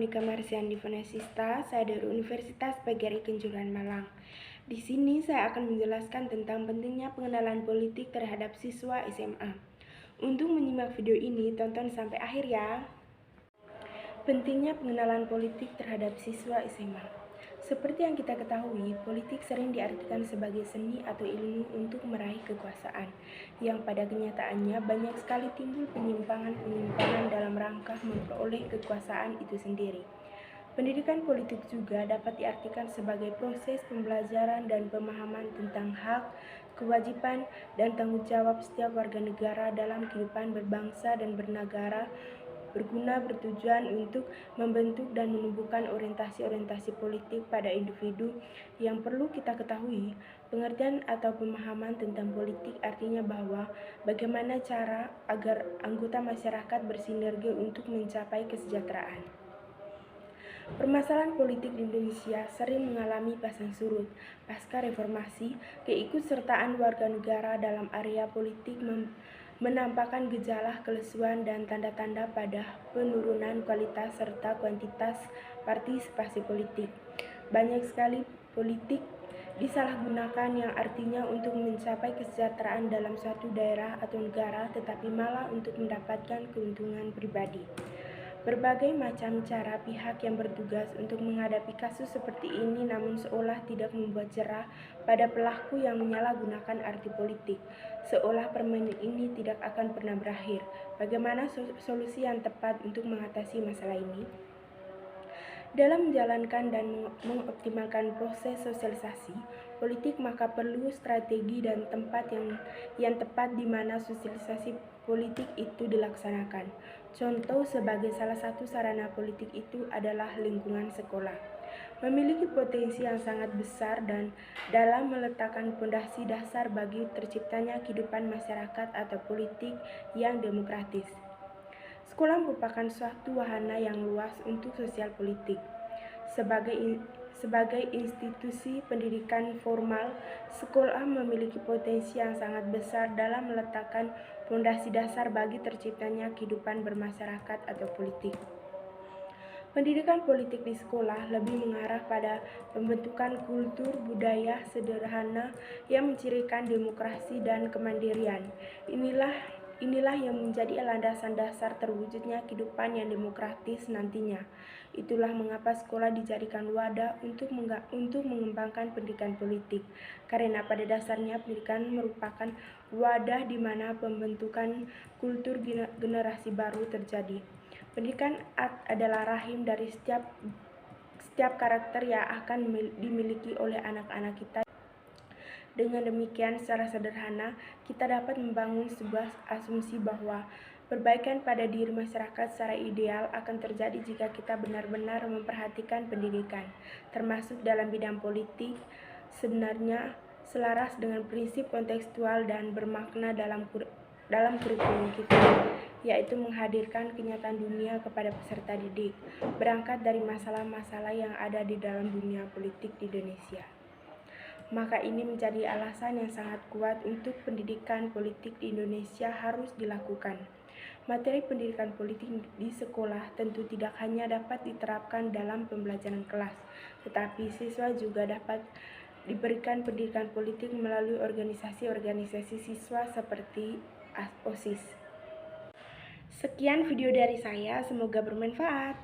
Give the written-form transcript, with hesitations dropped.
Monica Marsian Divonesista, saya dari Universitas PGRI Kenjuruhan Malang. Di sini saya akan menjelaskan tentang pentingnya pengenalan politik terhadap siswa SMA. Untuk menyimak video ini, tonton sampai akhir ya. Pentingnya pengenalan politik terhadap siswa SMA. Seperti yang kita ketahui, politik sering diartikan sebagai seni atau ilmu untuk meraih kekuasaan, yang pada kenyataannya banyak sekali timbul penyimpangan-penyimpangan dalam rangka memperoleh kekuasaan itu sendiri. Pendidikan politik juga dapat diartikan sebagai proses pembelajaran dan pemahaman tentang hak, kewajiban, dan tanggung jawab setiap warga negara dalam kehidupan berbangsa dan bernegara, berguna bertujuan untuk membentuk dan menumbuhkan orientasi-orientasi politik pada individu. Yang perlu kita ketahui, pengertian atau pemahaman tentang politik artinya bahwa bagaimana cara agar anggota masyarakat bersinergi untuk mencapai kesejahteraan. Permasalahan politik di Indonesia sering mengalami pasang surut. Pasca reformasi, keikutsertaan warga negara dalam area politik menampakkan gejala kelesuan dan tanda-tanda pada penurunan kualitas serta kuantitas partisipasi politik. Banyak sekali politik disalahgunakan, yang artinya untuk mencapai kesejahteraan dalam suatu daerah atau negara, tetapi malah untuk mendapatkan keuntungan pribadi. Berbagai macam cara pihak yang bertugas untuk menghadapi kasus seperti ini namun seolah tidak membuat jerah pada pelaku yang menyalahgunakan arti politik, seolah permainan ini tidak akan pernah berakhir. Bagaimana solusi yang tepat untuk mengatasi masalah ini? Dalam menjalankan dan mengoptimalkan proses sosialisasi politik, maka perlu strategi dan tempat yang tepat di mana sosialisasi politik itu dilaksanakan. Contoh sebagai salah satu sarana politik itu adalah lingkungan sekolah. Memiliki potensi yang sangat besar dan dalam meletakkan fondasi dasar bagi terciptanya kehidupan masyarakat atau politik yang demokratis. Sekolah merupakan suatu wahana yang luas untuk sosial politik. Sebagai institusi pendidikan formal, sekolah memiliki potensi yang sangat besar dalam meletakkan fondasi dasar bagi terciptanya kehidupan bermasyarakat atau politik. Pendidikan politik di sekolah lebih mengarah pada pembentukan kultur budaya sederhana yang mencirikan demokrasi dan kemandirian. Inilah yang menjadi landasan dasar terwujudnya kehidupan yang demokratis nantinya. Itulah mengapa sekolah dijadikan wadah untuk mengembangkan pendidikan politik, karena pada dasarnya pendidikan merupakan wadah di mana pembentukan kultur generasi baru terjadi. Pendidikan adalah rahim dari setiap karakter yang akan dimiliki oleh anak-anak kita. Dengan demikian, secara sederhana, kita dapat membangun sebuah asumsi bahwa perbaikan pada diri masyarakat secara ideal akan terjadi jika kita benar-benar memperhatikan pendidikan, termasuk dalam bidang politik, sebenarnya selaras dengan prinsip kontekstual dan bermakna dalam kurikulum kita, yaitu menghadirkan kenyataan dunia kepada peserta didik, berangkat dari masalah-masalah yang ada di dalam dunia politik di Indonesia. Maka ini menjadi alasan yang sangat kuat untuk pendidikan politik di Indonesia harus dilakukan. Materi pendidikan politik di sekolah tentu tidak hanya dapat diterapkan dalam pembelajaran kelas, tetapi siswa juga dapat diberikan pendidikan politik melalui organisasi-organisasi siswa seperti OSIS. Sekian video dari saya, semoga bermanfaat.